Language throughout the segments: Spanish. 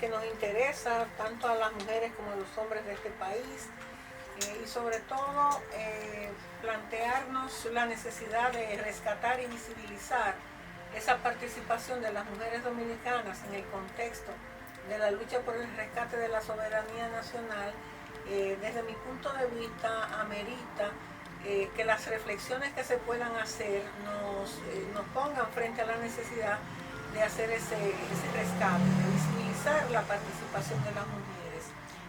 que nos interesa tanto a las mujeres como a los hombres de este país, y sobre todo plantearnos la necesidad de rescatar y visibilizar esa participación de las mujeres dominicanas en el contexto de la lucha por el rescate de la soberanía nacional. Desde mi punto de vista amerita que las reflexiones que se puedan hacer nos pongan frente a la necesidad de hacer ese rescate, de visibilizar la participación de las mujeres.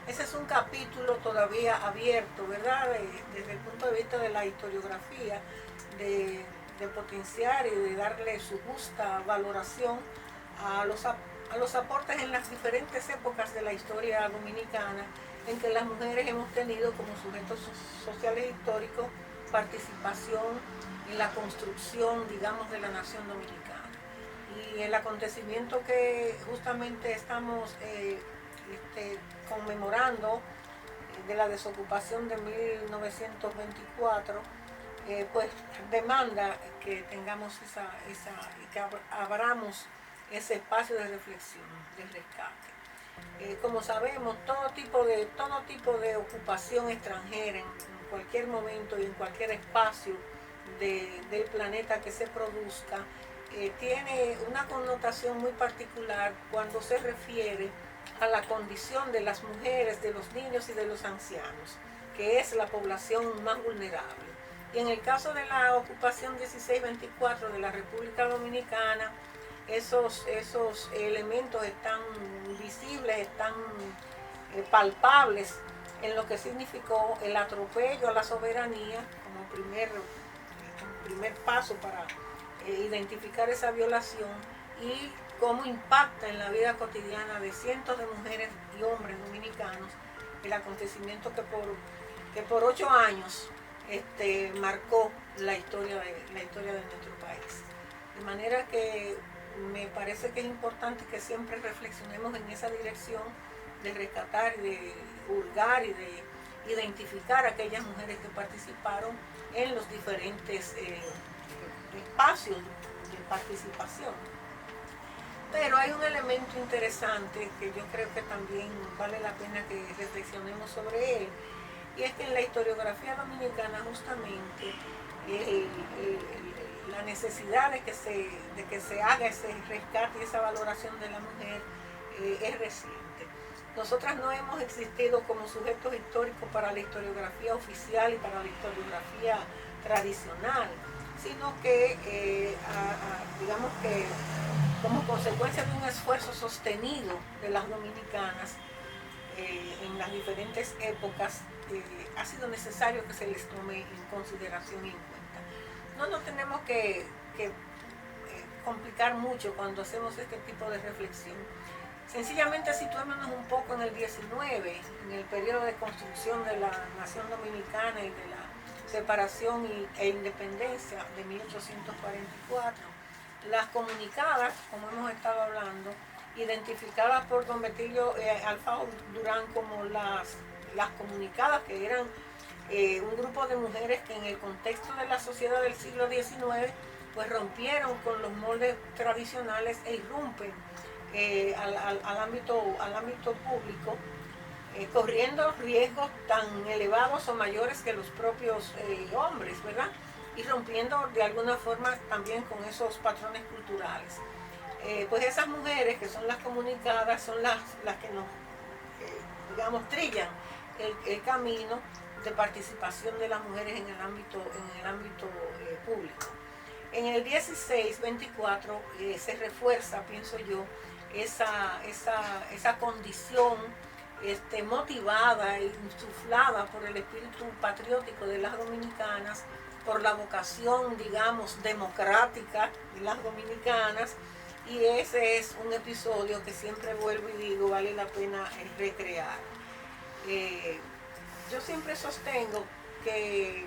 Ese es un capítulo todavía abierto, ¿verdad? Desde el punto de vista de la historiografía, de potenciar y de darle su justa valoración a los aportes en las diferentes épocas de la historia dominicana en que las mujeres hemos tenido como sujetos sociales históricos participación en la construcción, digamos, de la nación dominicana. Y el acontecimiento que justamente estamos conmemorando de la desocupación de 1924, pues demanda que tengamos que abramos ese espacio de reflexión, de rescate. Como sabemos, todo tipo de ocupación extranjera en cualquier momento y en cualquier espacio del planeta que se produzca, tiene una connotación muy particular cuando se refiere a la condición de las mujeres, de los niños y de los ancianos, que es la población más vulnerable. Y en el caso de la ocupación 16-24 de la República Dominicana, esos elementos están visibles, están palpables en lo que significó el atropello a la soberanía como primer paso para identificar esa violación y cómo impacta en la vida cotidiana de cientos de mujeres y hombres dominicanos el acontecimiento que por 8 años marcó la historia de nuestro país. De manera que me parece que es importante que siempre reflexionemos en esa dirección de rescatar y de hurgar y de identificar a aquellas mujeres que participaron en los diferentes espacios de participación. Pero hay un elemento interesante que yo creo que también vale la pena que reflexionemos sobre él, y es que en la historiografía dominicana justamente la necesidad de que se haga ese rescate y esa valoración de la mujer es reciente. Nosotras no hemos existido como sujetos históricos para la historiografía oficial y para la historiografía tradicional, sino que digamos que como consecuencia de un esfuerzo sostenido de las dominicanas en las diferentes épocas, ha sido necesario que se les tome en consideración y en cuenta. No nos tenemos que complicar mucho cuando hacemos este tipo de reflexión. Sencillamente situémonos un poco en el 19, en el periodo de construcción de la nación dominicana y de la separación e independencia de 1844. Las comunicadas, como hemos estado hablando, identificadas por don Betillo Alfao Durán como las comunicadas, que eran un grupo de mujeres que en el contexto de la sociedad del siglo XIX pues rompieron con los moldes tradicionales e irrumpen al ámbito público, corriendo riesgos tan elevados o mayores que los propios hombres, ¿verdad? Y rompiendo de alguna forma también con esos patrones culturales. Pues esas mujeres que son las comunicadas son las que nos, digamos, trillan el camino de participación de las mujeres en el ámbito público. En el 16-24 se refuerza, pienso yo, esa condición motivada e insuflada por el espíritu patriótico de las dominicanas, por la vocación, digamos, democrática de las dominicanas, y ese es un episodio que siempre vuelvo y digo, vale la pena recrear. Yo siempre sostengo que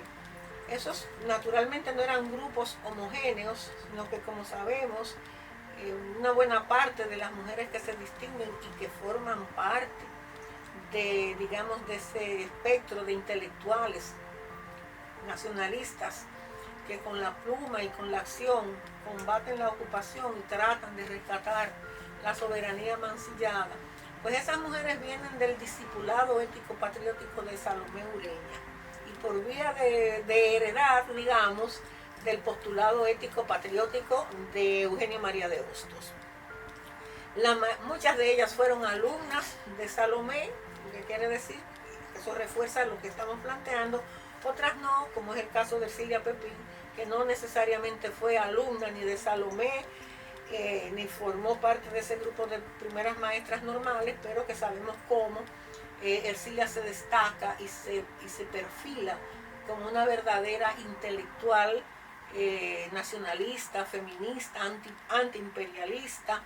esos naturalmente no eran grupos homogéneos, sino que, como sabemos, una buena parte de las mujeres que se distinguen y que forman parte de, digamos, de ese espectro de intelectuales nacionalistas que con la pluma y con la acción combaten la ocupación y tratan de rescatar la soberanía mancillada, Pues esas mujeres vienen del discipulado ético patriótico de Salomé Ureña y por vía de heredad, digamos, del postulado ético patriótico de Eugenia María de Hostos. Muchas de ellas fueron alumnas de Salomé, lo que quiere decir, eso refuerza lo que estamos planteando. Otras no, como es el caso de Ercilia Pepín, que no necesariamente fue alumna ni de Salomé, ni formó parte de ese grupo de primeras maestras normales, pero que sabemos cómo Ercilia se destaca y se perfila como una verdadera intelectual nacionalista, feminista, antiimperialista,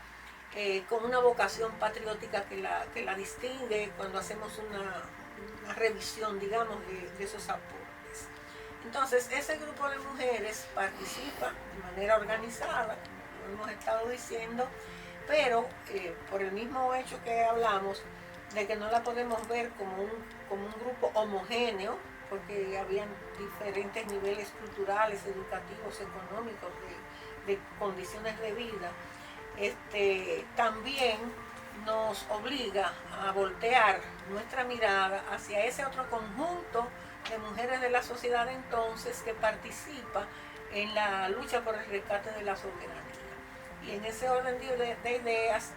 con una vocación patriótica que la distingue cuando hacemos una revisión, digamos, de esos aportes. Entonces, ese grupo de mujeres participa de manera organizada, como hemos estado diciendo, pero por el mismo hecho que hablamos, de que no la podemos ver como un grupo homogéneo, porque habían diferentes niveles culturales, educativos, económicos, de condiciones de vida, también nos obliga a voltear nuestra mirada hacia ese otro conjunto de mujeres de la sociedad entonces que participa en la lucha por el rescate de la soberanía. Y en ese orden de ideas,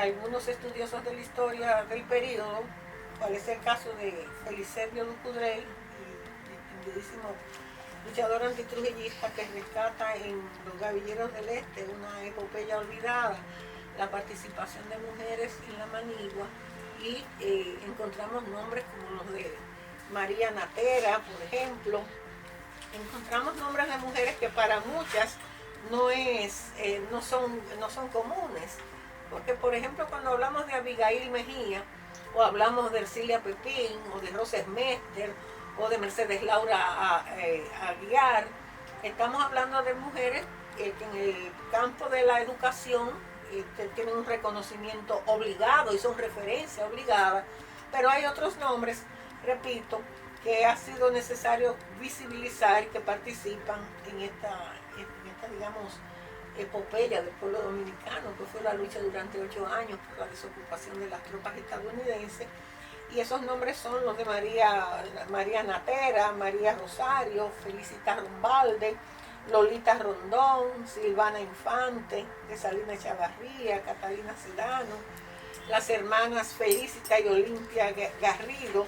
algunos estudiosos de la historia del periodo, cual es el caso de Felicerio Ducoudray, distinguidísimo luchador antitrujillista que rescata en Los Gavilleros del Este, una epopeya olvidada, la participación de mujeres en la manigua, y encontramos nombres como los de María Natera, por ejemplo. Encontramos nombres de mujeres que para muchas no son comunes, porque por ejemplo cuando hablamos de Abigail Mejía, o hablamos de Ercilia Pepín, o de Rosa Esmester, o de Mercedes Laura Aguiar, estamos hablando de mujeres que en el campo de la educación tienen un reconocimiento obligado y son referencia obligada, pero hay otros nombres, repito, que ha sido necesario visibilizar y que participan en esta digamos, epopeya del pueblo dominicano, que fue la lucha durante 8 años por la desocupación de las tropas estadounidenses. Y esos nombres son los de María Natera, María Rosario, Felicita Rombalde, Lolita Rondón, Silvana Infante, Desalina Chavarría, Catalina Sedano, las hermanas Felicita y Olimpia Garrido,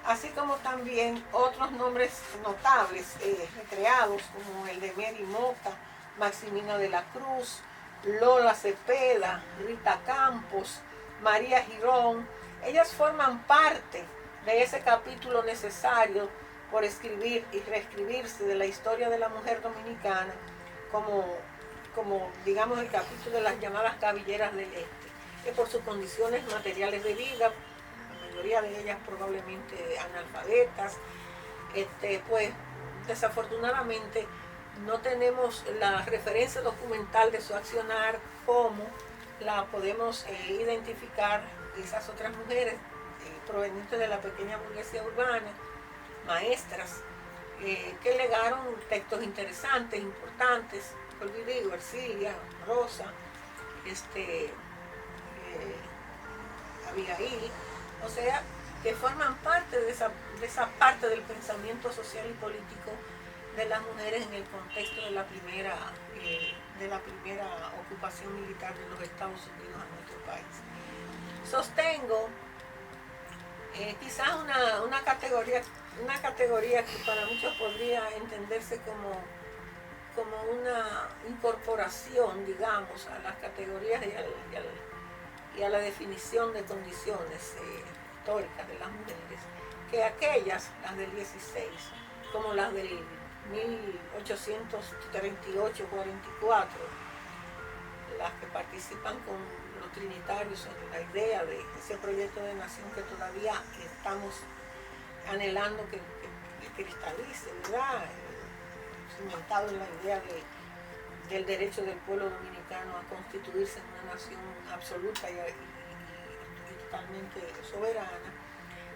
así como también otros nombres notables recreados, como el de Mary Mota, Maximina de la Cruz, Lola Cepeda, Rita Campos, María Girón. Ellas forman parte de ese capítulo necesario por escribir y reescribirse de la historia de la mujer dominicana, como digamos el capítulo de las llamadas gavilleras del Este, que por sus condiciones materiales de vida, la mayoría de ellas probablemente analfabetas, pues desafortunadamente no tenemos la referencia documental de su accionar, como la podemos identificar esas otras mujeres provenientes de la pequeña burguesía urbana, maestras, que legaron textos interesantes, importantes, olvidé, Ercilia, Rosa, Abigail, o sea, que forman parte de esa parte del pensamiento social y político de las mujeres en el contexto de la primera ocupación militar de los Estados Unidos a nuestro país. Sostengo quizás una categoría que para muchos podría entenderse como una incorporación, digamos, a las categorías y a la definición de condiciones históricas de las mujeres, que aquellas, las del 16, como las del 1838-44, las que participan con los trinitarios en la idea de ese proyecto de nación que todavía estamos anhelando que cristalice, ¿verdad? Cimentado en la idea del derecho del pueblo dominicano a constituirse en una nación absoluta y totalmente soberana,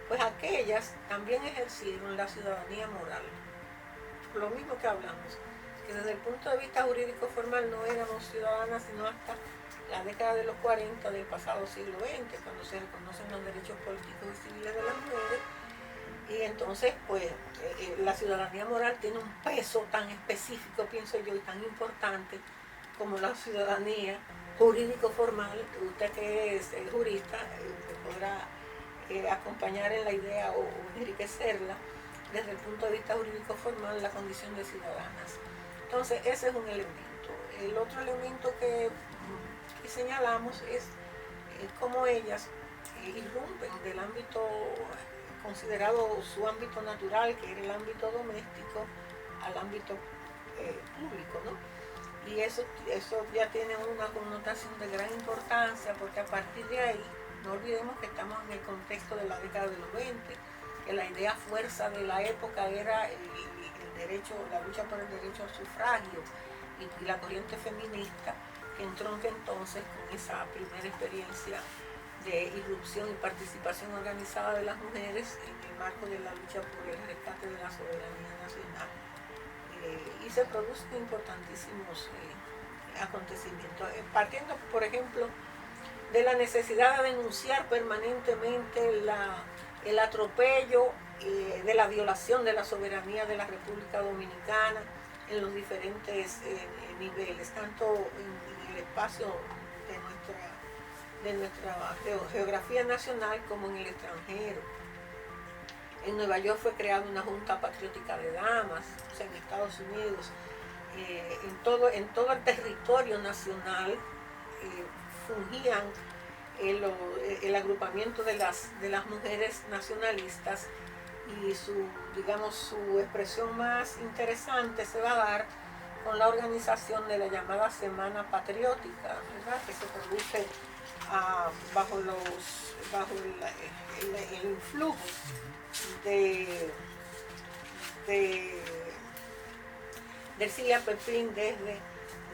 pues aquellas también ejercieron la ciudadanía moral. Por lo mismo que hablamos, que desde el punto de vista jurídico formal no éramos ciudadanas sino hasta la década de los 40 del pasado siglo XX, cuando se reconocen los derechos políticos y civiles de las mujeres. Y entonces, pues, la ciudadanía moral tiene un peso tan específico, pienso yo, y tan importante como la ciudadanía jurídico-formal. Usted que es jurista, podrá acompañar en la idea o enriquecerla desde el punto de vista jurídico-formal, la condición de ciudadanas. Entonces, ese es un elemento. El otro elemento que señalamos es cómo ellas irrumpen del ámbito considerado su ámbito natural, que era el ámbito doméstico, al ámbito público, ¿no? Y eso ya tiene una connotación de gran importancia, porque a partir de ahí, no olvidemos que estamos en el contexto de la década de los 20, que la idea fuerza de la época era el derecho, la lucha por el derecho al sufragio y la corriente feminista, que entronca entonces con esa primera experiencia de irrupción y participación organizada de las mujeres en el marco de la lucha por el rescate de la soberanía nacional. Y se producen importantísimos acontecimientos, partiendo, por ejemplo, de la necesidad de denunciar permanentemente el atropello de la violación de la soberanía de la República Dominicana en los diferentes niveles, tanto en el espacio de nuestra geografía nacional como en el extranjero. En Nueva York fue creada una Junta Patriótica de Damas, o sea, en Estados Unidos, en todo el territorio nacional fungían el agrupamiento de las mujeres nacionalistas, y su expresión más interesante se va a dar con la organización de la llamada Semana Patriótica, ¿verdad?, que se produce bajo el influjo del Cilia Pepín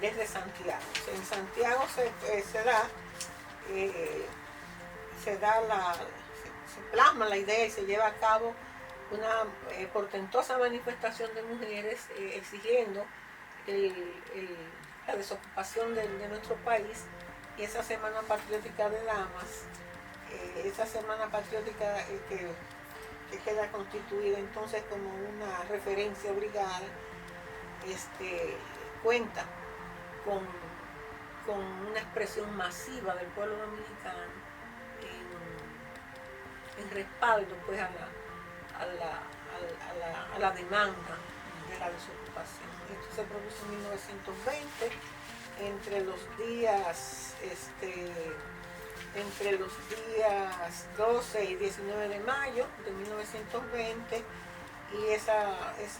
desde Santiago. En Santiago se plasma la idea y se lleva a cabo una portentosa manifestación de mujeres exigiendo la desocupación de nuestro país. Y esa Semana Patriótica de Damas, esa Semana Patriótica que queda constituida entonces como una referencia obligada, cuenta con una expresión masiva del pueblo dominicano en respaldo, pues, a la demanda de la desocupación. Esto se produce en 1920, entre los días 12 y 19 de mayo de 1920, y esa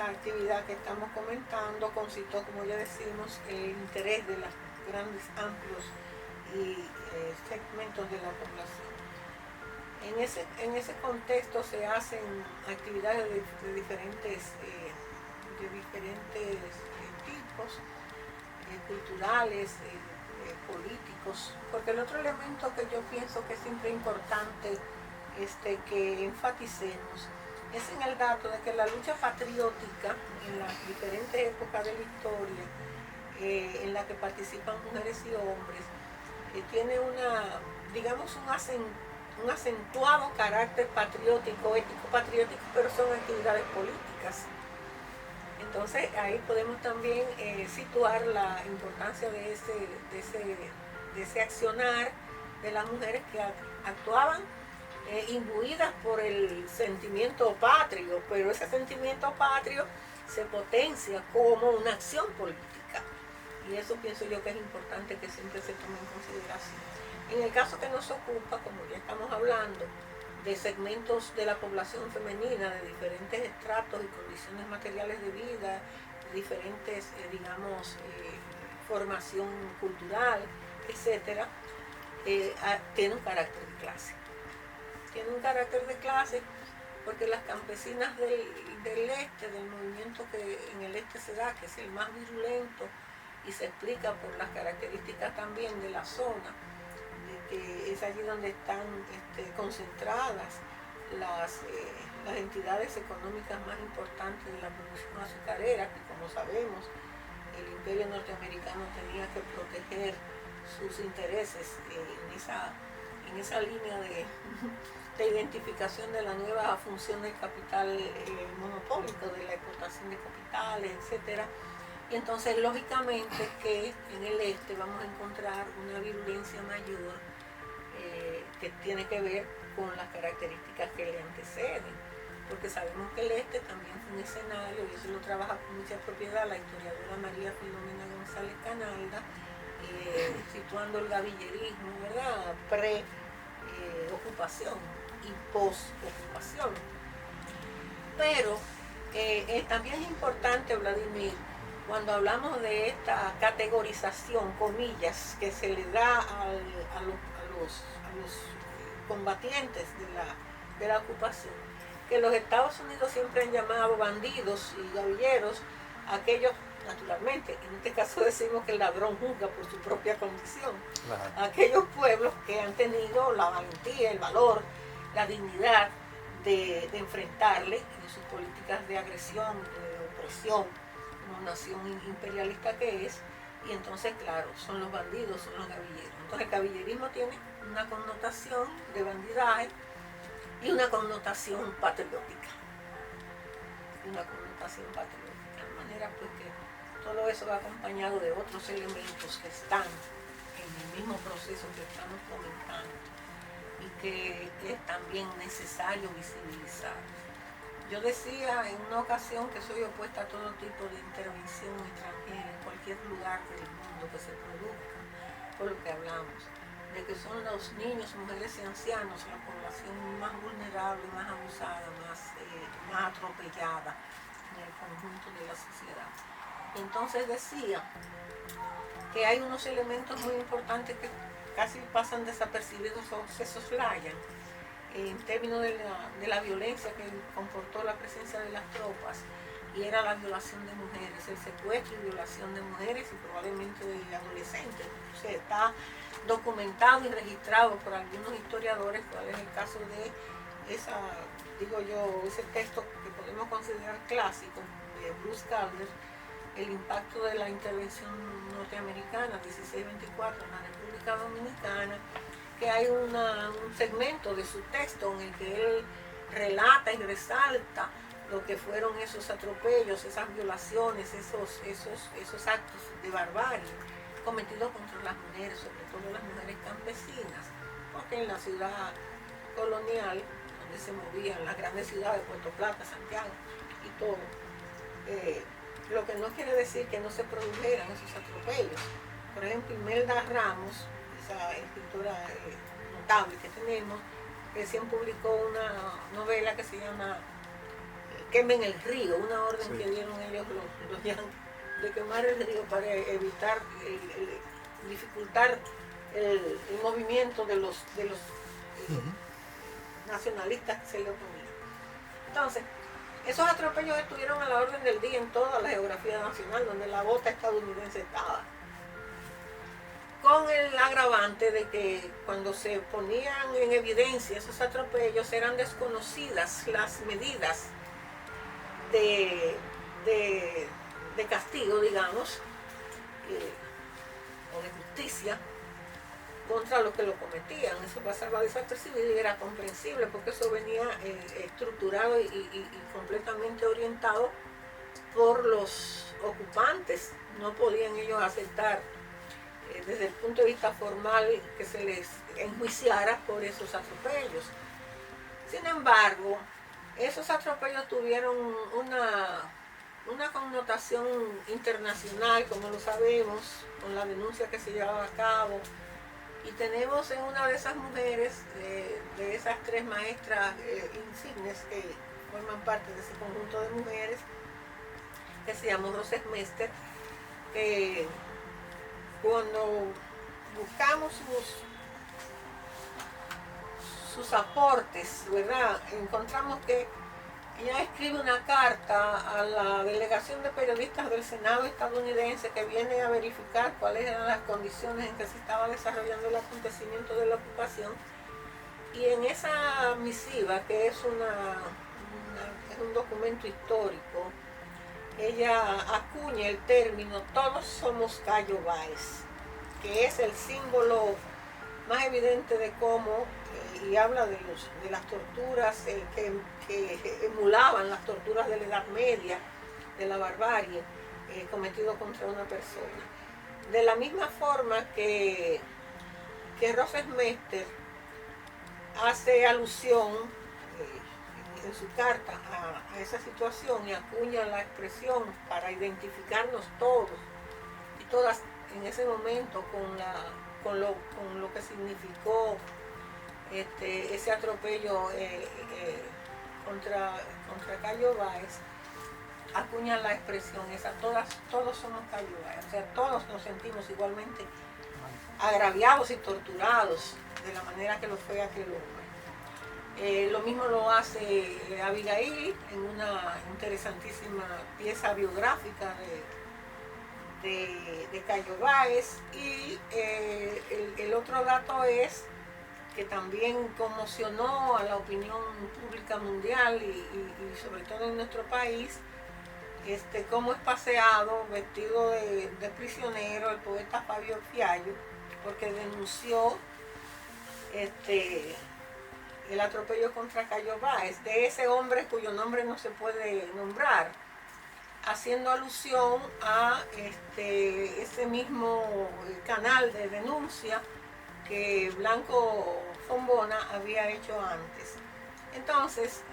actividad que estamos comentando concitó, como ya decimos, el interés de los grandes, amplios y segmentos de la población. En ese contexto se hacen actividades de diferentes tipos, culturales, políticos, porque el otro elemento que yo pienso que es siempre importante que enfaticemos es en el dato de que la lucha patriótica en las diferentes épocas de la historia en la que participan mujeres y hombres tiene un acentuado carácter patriótico, ético-patriótico, pero son actividades políticas. Entonces ahí podemos también situar la importancia de ese accionar de las mujeres que actuaban imbuidas por el sentimiento patrio, pero ese sentimiento patrio se potencia como una acción política, y eso pienso yo que es importante que siempre se tome en consideración. En el caso que nos ocupa, como ya estamos hablando, de segmentos de la población femenina, de diferentes estratos y condiciones materiales de vida, de diferentes, formación cultural, etc., tiene un carácter de clase. Tiene un carácter de clase porque las campesinas del este, del movimiento que en el este se da, que es el más virulento y se explica por las características también de la zona, que es allí donde están concentradas las entidades económicas más importantes de la producción azucarera, que, como sabemos, el imperio norteamericano tenía que proteger sus intereses en esa línea de identificación de la nueva función del capital monopólico, de la explotación de capitales, etcétera. Y entonces, lógicamente, que en el este vamos a encontrar una virulencia mayor que tiene que ver con las características que le anteceden, porque sabemos que el este también fue un escenario, y eso lo trabaja con mucha propiedad la historiadora María Filomena González Canalda, situando el gavillerismo, ¿verdad?, pre-ocupación y post-ocupación. Pero también es importante, Vladimir, cuando hablamos de esta categorización, comillas, que se le da a los combatientes de la ocupación, que los Estados Unidos siempre han llamado bandidos y gavilleros aquellos, naturalmente, en este caso decimos que el ladrón juzga por su propia condición, aquellos pueblos que han tenido la valentía, el valor, la dignidad de enfrentarle en sus políticas de agresión, de opresión, como nación imperialista que es, y entonces, claro, son los bandidos, son los gavilleros. Entonces el gavillerismo tiene una connotación de bandidaje y una connotación patriótica. De manera pues que todo eso va acompañado de otros elementos que están en el mismo proceso que estamos comentando y que es también necesario visibilizar. Yo decía en una ocasión que soy opuesta a todo tipo de intervención extranjera en cualquier lugar del mundo que se produzca, por lo que hablamos, de que son los niños, mujeres y ancianos la población más vulnerable, más abusada, más atropellada en el conjunto de la sociedad. Entonces decía que hay unos elementos muy importantes que casi pasan desapercibidos o se soslayan en términos de la violencia que comportó la presencia de las tropas, y era la violación de mujeres, el secuestro y violación de mujeres y probablemente de adolescentes. O sea, está documentado y registrado por algunos historiadores cuál es el caso de ese texto que podemos considerar clásico de Bruce Calder, el impacto de la intervención norteamericana 1624 en la República Dominicana, que hay un segmento de su texto en el que él relata y resalta lo que fueron esos atropellos, esas violaciones, esos actos de barbarie cometidos contra las mujeres, sobre todo las mujeres campesinas, porque en la ciudad colonial, donde se movían las grandes ciudades, Puerto Plata, Santiago y todo, lo que no quiere decir que no se produjeran esos atropellos. Por ejemplo, Imelda Ramos, esa escritora notable que tenemos, recién publicó una novela que se llama Quemen el río, una orden que dieron ellos los yanquis de quemar el río para evitar, dificultar el movimiento de los nacionalistas que se le oponían. Entonces, esos atropellos estuvieron a la orden del día en toda la geografía nacional, donde la bota estadounidense estaba, con el agravante de que cuando se ponían en evidencia esos atropellos eran desconocidas las medidas de castigo, digamos, o de justicia contra los que lo cometían. Eso pasaba desapercibido y era comprensible porque eso venía estructurado y completamente orientado por los ocupantes. No podían ellos aceptar desde el punto de vista formal que se les enjuiciara por esos atropellos. Sin embargo, esos atropellos tuvieron una connotación internacional, como lo sabemos, con la denuncia que se llevaba a cabo. Y tenemos en una de esas mujeres, de esas tres maestras insignes que forman parte de ese conjunto de mujeres, que se llamó Roses Mester, que cuando buscamos sus aportes, ¿verdad?, encontramos que ella escribe una carta a la delegación de periodistas del Senado estadounidense que viene a verificar cuáles eran las condiciones en que se estaba desarrollando el acontecimiento de la ocupación, y en esa misiva, que es un documento histórico, ella acuña el término "todos somos Cayo Báez", que es el símbolo más evidente de cómo, y habla de las torturas que emulaban las torturas de la Edad Media, de la barbarie, cometido contra una persona. De la misma forma que Rosenmeister hace alusión en su carta a esa situación y acuña la expresión para identificarnos todos y todas en ese momento con lo que significó ese atropello contra Cayo Báez, acuña la expresión esa, todos somos Cayo Báez, o sea, todos nos sentimos igualmente agraviados y torturados de la manera que lo fue aquel hombre. Lo mismo lo hace Abigail en una interesantísima pieza biográfica de Cayo Báez. Y el otro dato es que también conmocionó a la opinión pública mundial y sobre todo en nuestro país, cómo es paseado vestido de prisionero el poeta Fabio Fiallo, porque denunció el atropello contra Cayo Báez, de ese hombre cuyo nombre no se puede nombrar, haciendo alusión a ese mismo canal de denuncia que Blanco Fombona había hecho antes. Entonces,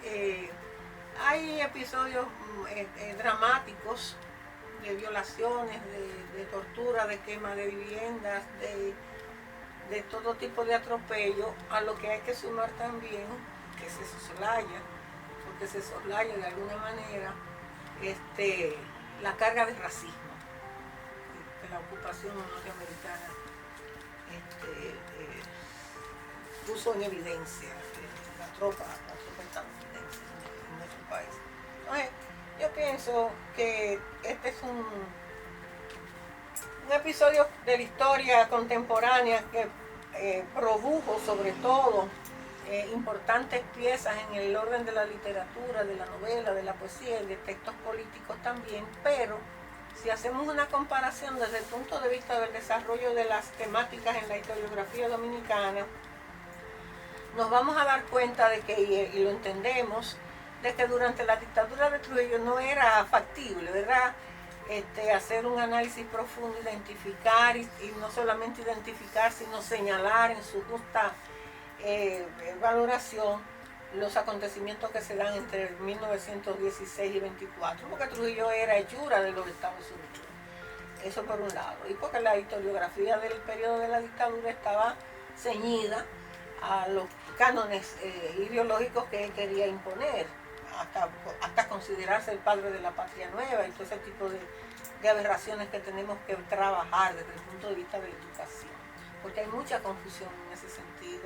hay episodios dramáticos de violaciones, de tortura, de quema de viviendas, de todo tipo de atropello, a lo que hay que sumar también que se soslaya, porque se soslaya de alguna manera la carga de racismo que la ocupación norteamericana puso en evidencia, la tropa estadounidense en nuestro país. Entonces, yo pienso que este es un episodio de la historia contemporánea que produjo sobre todo importantes piezas en el orden de la literatura, de la novela, de la poesía y de textos políticos también, pero si hacemos una comparación desde el punto de vista del desarrollo de las temáticas en la historiografía dominicana, nos vamos a dar cuenta de que, y lo entendemos, de que durante la dictadura de Trujillo no era factible, ¿verdad?, hacer un análisis profundo, identificar y no solamente identificar, sino señalar en su justa valoración los acontecimientos que se dan entre 1916 y 24, porque Trujillo era hechura de los Estados Unidos. Eso por un lado. Y porque la historiografía del periodo de la dictadura estaba ceñida a los cánones ideológicos que él quería imponer, hasta considerarse el padre de la patria nueva y todo ese tipo de aberraciones que tenemos que trabajar desde el punto de vista de la educación. Porque hay mucha confusión en ese sentido,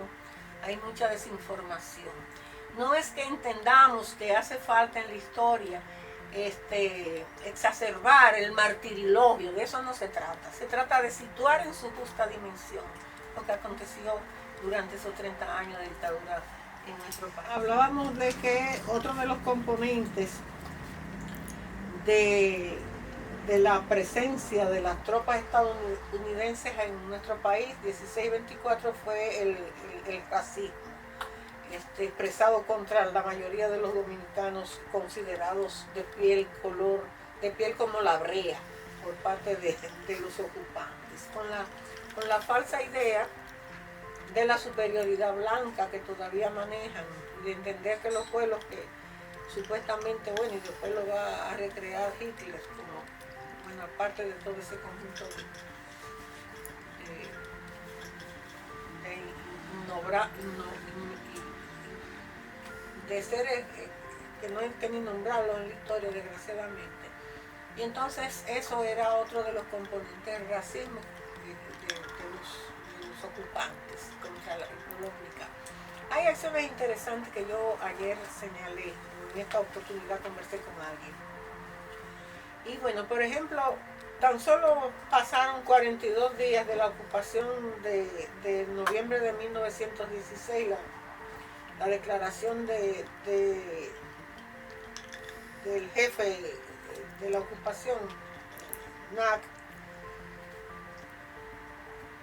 hay mucha desinformación. No es que entendamos que hace falta en la historia exacerbar el martirilogio, de eso no se trata de situar en su justa dimensión lo que aconteció durante esos 30 años de dictadura en nuestro país. Hablábamos de que otro de los componentes de la presencia de las tropas estadounidenses en nuestro país, 16-24, fue el racismo, expresado contra la mayoría de los dominicanos considerados de piel como la brea por parte de los ocupantes, con la falsa idea de la superioridad blanca que todavía manejan, de entender que los pueblos que supuestamente, bueno, y después lo va a recrear Hitler como buena parte de todo ese conjunto de seres que no hay que ni nombrarlos en la historia, desgraciadamente. Y entonces eso era otro de los componentes del racismo de los ocupantes contra el pueblo dominicano. Hay acciones interesantes que yo ayer señalé, en esta oportunidad conversé con alguien. Y bueno, por ejemplo, tan solo pasaron 42 días de la ocupación de noviembre de 1916, la declaración del jefe de la ocupación, NAC,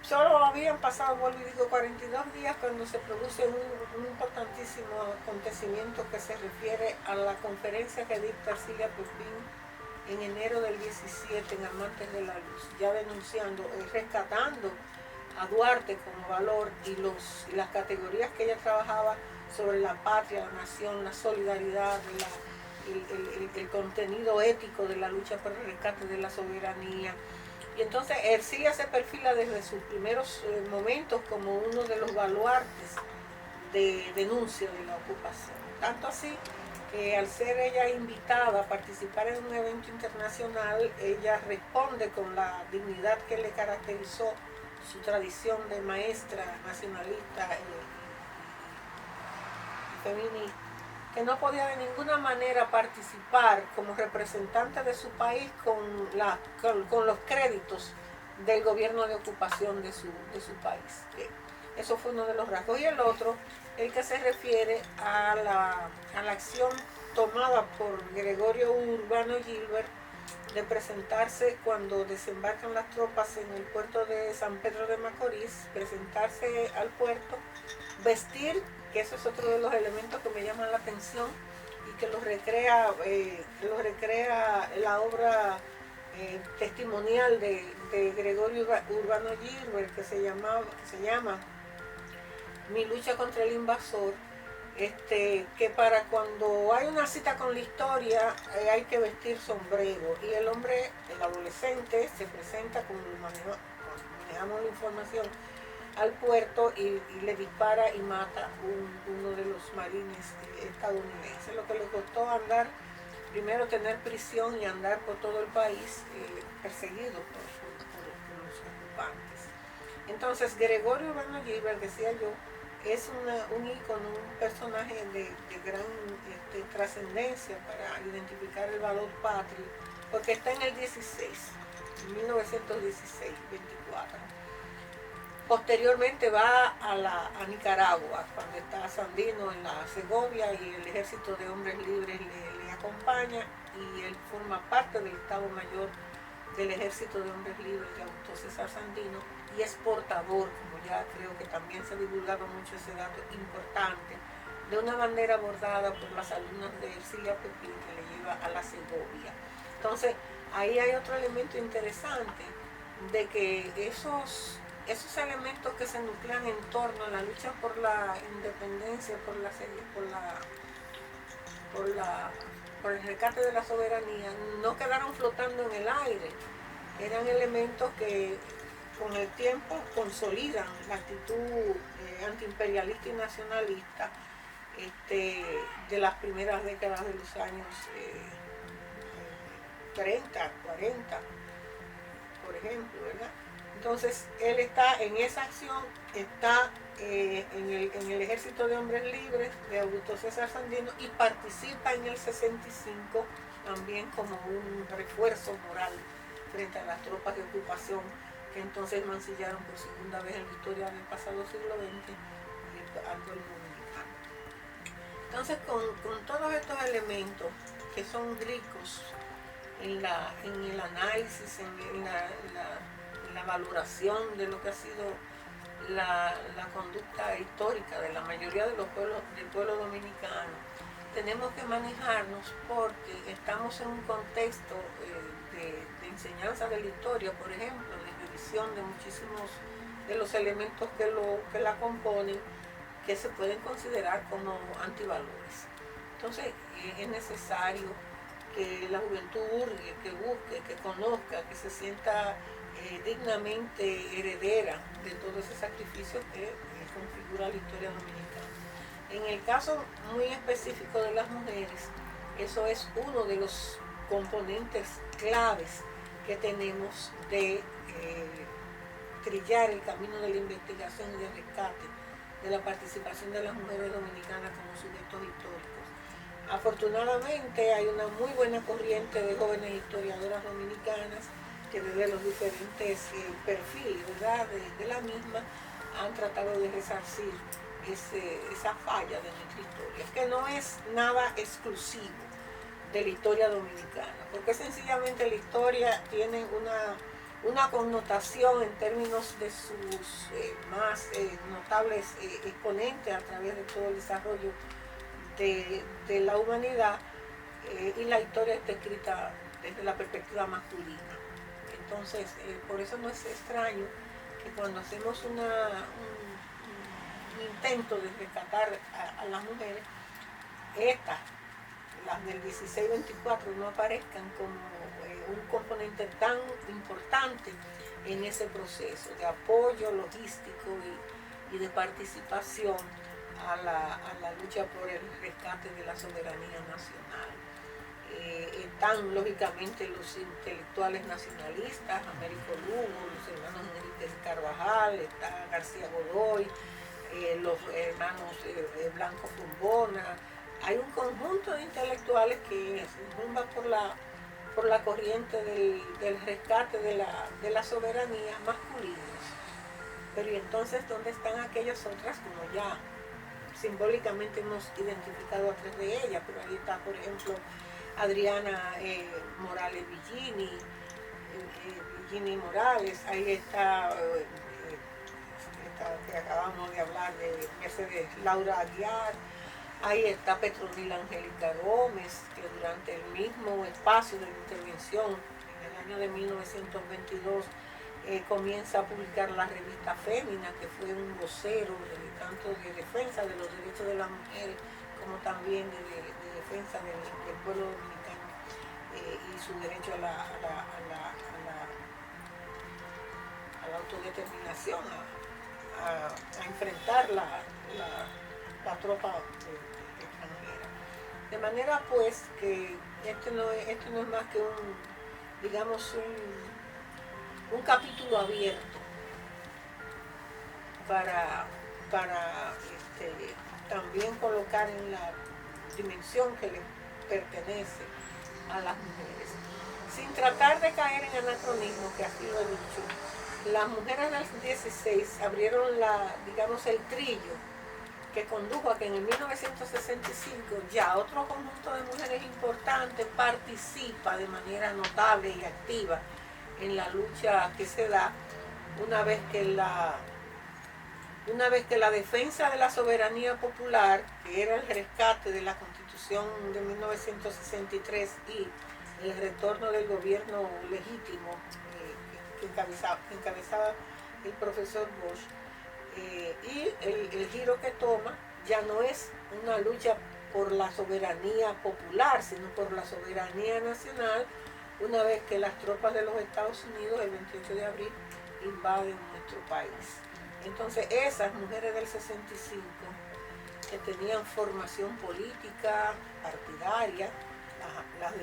solo habían pasado, vuelvo y digo, 42 días cuando se produce un importantísimo acontecimiento que se refiere a la conferencia que dicta Ercilia Pepín en enero del 17 en Amantes de la Luz, ya denunciando, rescatando a Duarte como valor y las categorías que ella trabajaba sobre la patria, la nación, la solidaridad, el contenido ético de la lucha por el rescate de la soberanía. Y entonces Ercilia se perfila desde sus primeros momentos como uno de los baluartes de denuncia de la ocupación. Tanto así que al ser ella invitada a participar en un evento internacional, ella responde con la dignidad que le caracterizó su tradición de maestra nacionalista y feminista, que no podía de ninguna manera participar como representante de su país con los créditos del gobierno de ocupación de su país. Eso fue uno de los rasgos. Y el otro, el que se refiere a la acción tomada por Gregorio Urbano Gilbert de presentarse cuando desembarcan las tropas en el puerto de San Pedro de Macorís, presentarse al puerto, vestir, que eso es otro de los elementos que me llaman la atención y que lo recrea la obra testimonial de Gregorio Urbano Gilbert, que se llama Mi lucha contra el invasor, que para cuando hay una cita con la historia hay que vestir sombrero, y el hombre, el adolescente, se presenta como manejamos la información al puerto y le dispara y mata uno de los marines estadounidenses, lo que le costó primero tener prisión y andar por todo el país perseguido por los ocupantes. Entonces Gregorio Urbano Gilbert, decía yo, es un ícono, un personaje de gran trascendencia para identificar el valor patrio, porque está en el 1916, 24. Posteriormente va a Nicaragua, cuando está Sandino en la Segovia y el ejército de hombres libres le acompaña, y él forma parte del Estado Mayor del ejército de hombres libres de Augusto César Sandino, y es portador, como ya creo que también se ha divulgado mucho ese dato importante, de una bandera bordada por las alumnas de Ercilia Pepín que le lleva a la Segovia. Entonces ahí hay otro elemento interesante de que esos elementos que se nuclean en torno a la lucha por la independencia, por el rescate de la soberanía, no quedaron flotando en el aire. Eran elementos que con el tiempo consolidan la actitud antiimperialista y nacionalista de las primeras décadas de los años 30, 40, por ejemplo, ¿verdad? Entonces él está en esa acción, está en el ejército de hombres libres de Augusto César Sandino, y participa en el 65 también como un refuerzo moral frente a las tropas de ocupación que entonces mancillaron por segunda vez en la historia del pasado siglo XX al pueblo dominicano. Entonces con todos estos elementos que son ricos en el análisis, en la valoración de lo que ha sido la conducta histórica de la mayoría de los pueblos del pueblo dominicano, tenemos que manejarnos porque estamos en un contexto de enseñanza de la historia, por ejemplo, de revisión de muchísimos de los elementos que la componen, que se pueden considerar como antivalores. Entonces es necesario que la juventud hurgue, que busque, que conozca, que se sienta dignamente heredera de todo ese sacrificio que configura la historia dominicana. En el caso muy específico de las mujeres, eso es uno de los componentes claves que tenemos de trillar el camino de la investigación y de rescate de la participación de las mujeres dominicanas como sujetos históricos. Afortunadamente hay una muy buena corriente de jóvenes historiadoras dominicanas que desde los diferentes perfiles, ¿verdad?, de la misma han tratado de resarcir esa falla de nuestra historia, que no es nada exclusivo de la historia dominicana, porque sencillamente la historia tiene una connotación en términos de sus más notables exponentes a través de todo el desarrollo de la humanidad, y la historia está escrita desde la perspectiva masculina. Entonces, por eso no es extraño que cuando hacemos un intento de rescatar a las mujeres, las del 16-24, no aparezcan como un componente tan importante en ese proceso de apoyo logístico y de participación a la lucha por el rescate de la soberanía nacional. Están lógicamente los intelectuales nacionalistas, Américo Lugo, los hermanos Enrique Carvajal, está García Godoy, los hermanos Blanco Fombona. Hay un conjunto de intelectuales que se rumban por la corriente del rescate de la soberanía masculinos. Pero ¿y entonces dónde están aquellas otras? Como ya simbólicamente hemos identificado a 3 de ellas, pero ahí está, por ejemplo, Adriana Morales Villini Morales, ahí está esta que acabamos de hablar de Mercedes Laura Aguiar, ahí está Petronila Angélica Gómez, que durante el mismo espacio de intervención, en el año de 1922, comienza a publicar la revista Fémina, que fue un vocero tanto de defensa de los derechos de las mujeres, como también de defensa del pueblo dominicano y su derecho a la autodeterminación, a enfrentar la tropa extranjera. De manera pues que esto no es más que un capítulo abierto para también colocar en la dimensión que le pertenece a las mujeres. Sin tratar de caer en anacronismo, que así lo he dicho, las mujeres del 16 abrieron el trillo que condujo a que en el 1965 ya otro conjunto de mujeres importantes participa de manera notable y activa en la lucha que se da una vez que la defensa de la soberanía popular, que era el rescate de la Constitución de 1963 y el retorno del gobierno legítimo que encabezaba el profesor Bosch, y el giro que toma ya no es una lucha por la soberanía popular, sino por la soberanía nacional, una vez que las tropas de los Estados Unidos el 28 de abril invaden nuestro país. Entonces esas mujeres del 65 que tenían formación política partidaria, las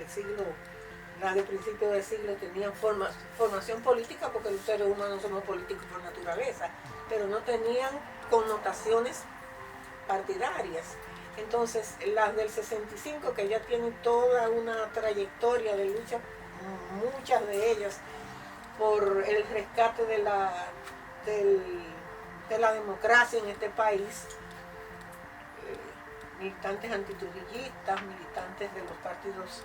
de principio del siglo tenían formación política porque los seres humanos somos políticos por naturaleza, pero no tenían connotaciones partidarias. Entonces las del 65, que ya tienen toda una trayectoria de lucha, muchas de ellas por el rescate de la democracia en este país, militantes antitrujillistas, militantes de los partidos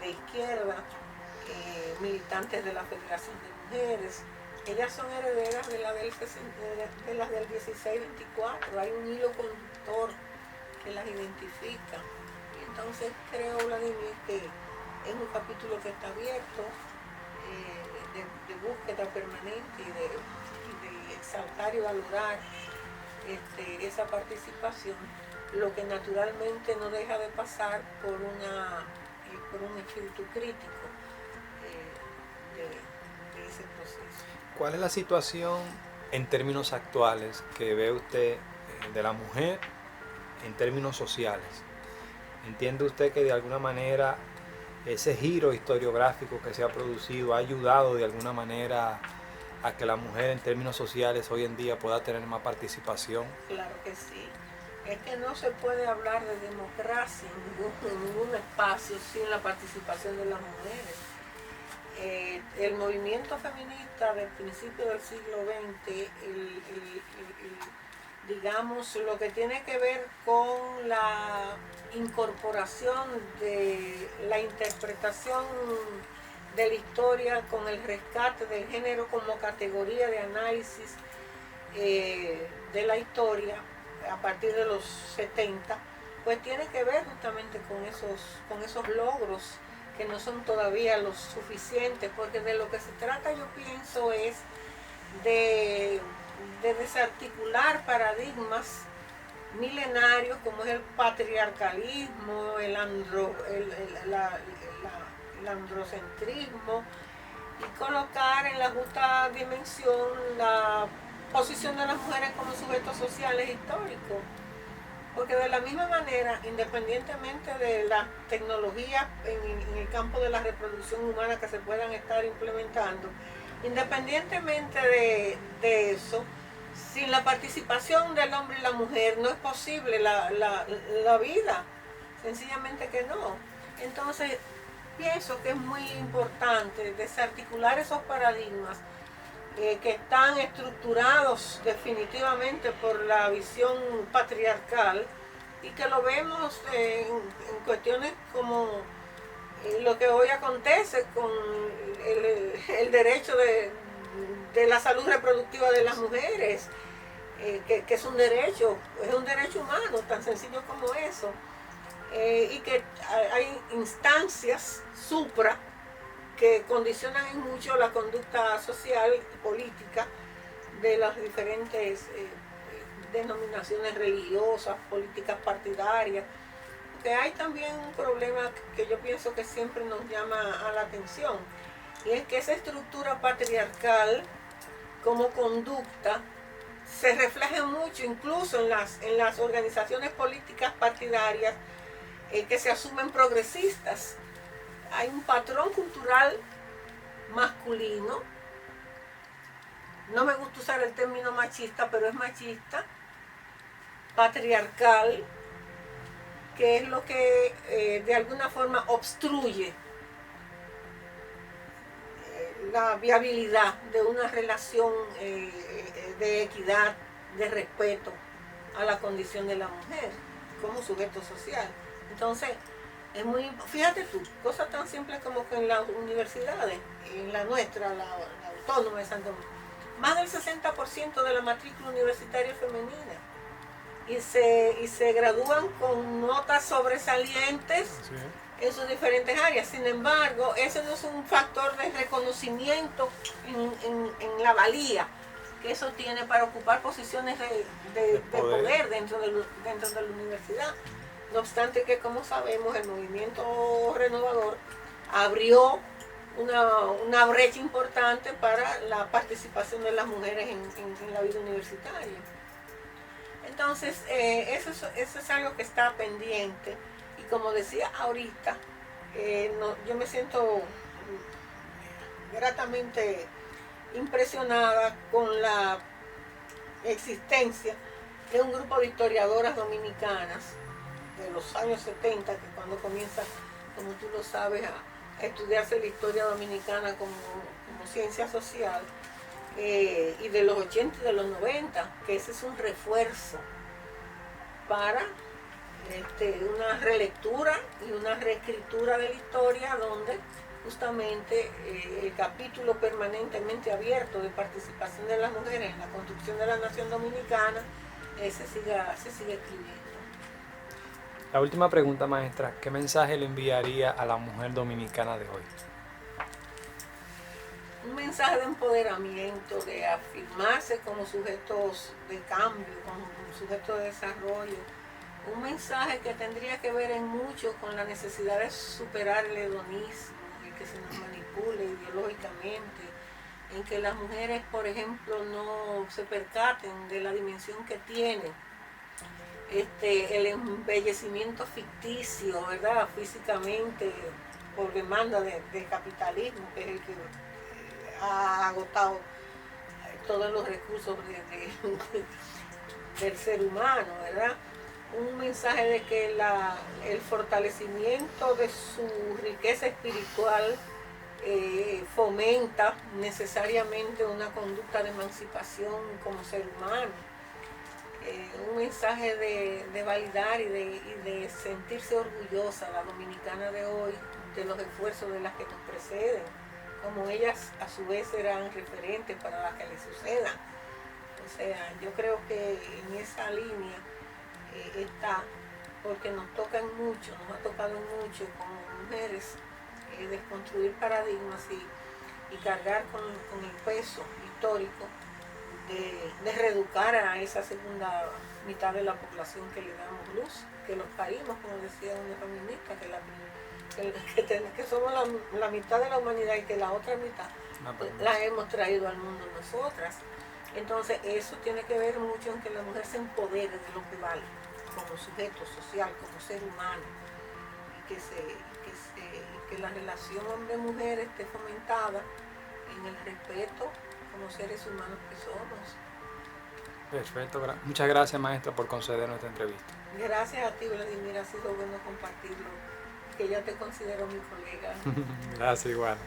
de izquierda, militantes de la Federación de Mujeres, ellas son herederas de las del 16-24, hay un hilo conductor que las identifica. Y entonces creo, Vladimir, que es un capítulo que está abierto, de búsqueda permanente y de exaltar y valorar esa participación, lo que naturalmente no deja de pasar por un espíritu crítico de ese proceso. ¿Cuál es la situación en términos actuales que ve usted de la mujer en términos sociales? ¿Entiende usted que de alguna manera ese giro historiográfico que se ha producido ha ayudado de alguna manera a que la mujer en términos sociales hoy en día pueda tener más participación? Claro que sí. Es que no se puede hablar de democracia en ningún espacio sin la participación de las mujeres. El movimiento feminista del principio del siglo XX, digamos, lo que tiene que ver con la incorporación de la interpretación de la historia con el rescate del género como categoría de análisis de la historia a partir de los 70, pues tiene que ver justamente con esos logros que no son todavía los suficientes, porque de lo que se trata, yo pienso, es de desarticular paradigmas milenarios como es el patriarcalismo, el androcentrismo, y colocar en la justa dimensión la posición de las mujeres como sujetos sociales históricos. Porque de la misma manera, independientemente de las tecnologías en el campo de la reproducción humana que se puedan estar implementando, independientemente de eso, sin la participación del hombre y la mujer no es posible la vida, sencillamente que no. Entonces, pienso que es muy importante desarticular esos paradigmas que están estructurados definitivamente por la visión patriarcal y que lo vemos en cuestiones como lo que hoy acontece con el derecho de la salud reproductiva de las mujeres, que es un derecho humano, tan sencillo como eso, y que hay instancias supra que condicionan en mucho la conducta social y política de las diferentes denominaciones religiosas, políticas partidarias. Que hay también un problema que yo pienso que siempre nos llama a la atención, y es que esa estructura patriarcal como conducta se refleja mucho incluso en las organizaciones políticas partidarias que se asumen progresistas. Hay un patrón cultural masculino, no me gusta usar el término machista, pero es machista, patriarcal, que es lo que de alguna forma obstruye la viabilidad de una relación de equidad, de respeto a la condición de la mujer como sujeto social. Entonces, es muy, fíjate tú, cosas tan simples como que en las universidades, en la nuestra, la Autónoma de Santo Domingo, más del 60% de la matrícula universitaria es femenina. Y se gradúan con notas sobresalientes en sus diferentes áreas. Sin embargo, ese no es un factor de reconocimiento en la valía que eso tiene para ocupar posiciones de poder dentro de la universidad. No obstante que, como sabemos, el movimiento renovador abrió una brecha importante para la participación de las mujeres en la vida universitaria. Entonces, eso es algo que está pendiente, y como decía ahorita, yo me siento gratamente impresionada con la existencia de un grupo de historiadoras dominicanas de los años 70, que cuando comienza, como tú lo sabes, a estudiarse la historia dominicana como ciencia social, y de los 80 y de los 90, que ese es un refuerzo para una relectura y una reescritura de la historia, donde justamente el capítulo permanentemente abierto de participación de las mujeres en la construcción de la nación dominicana se sigue escribiendo. La última pregunta, maestra, ¿qué mensaje le enviaría a la mujer dominicana de hoy? Un mensaje de empoderamiento, de afirmarse como sujetos de cambio, como sujetos de desarrollo. Un mensaje que tendría que ver en mucho con la necesidad de superar el hedonismo, el que se nos manipule ideológicamente, en que las mujeres, por ejemplo, no se percaten de la dimensión que tienen el embellecimiento ficticio, ¿verdad? Físicamente, por demanda del capitalismo, que es el que ha agotado todos los recursos del ser humano, ¿verdad? Un mensaje de que el fortalecimiento de su riqueza espiritual fomenta necesariamente una conducta de emancipación como ser humano. Un mensaje de validar y de sentirse orgullosa la dominicana de hoy de los esfuerzos de las que nos preceden. como ellas a su vez serán referentes para las que les sucedan. O sea, yo creo que en esa línea está, porque nos tocan mucho, nos ha tocado mucho como mujeres desconstruir paradigmas y cargar con el peso histórico de reeducar a esa segunda mitad de la población que le damos luz, que los parimos, como decía una feminista, que somos la mitad de la humanidad y que la otra mitad la hemos traído al mundo nosotras. Entonces eso tiene que ver mucho en que la mujer se empodere de lo que vale como sujeto social, como ser humano, y que la relación hombre-mujer esté fomentada en el respeto como seres humanos que somos. Perfecto, muchas gracias, maestra, por conceder nuestra entrevista. Gracias a ti, Vladimir, ha sido bueno compartirlo, que ya te considero mi colega. Gracias, igual.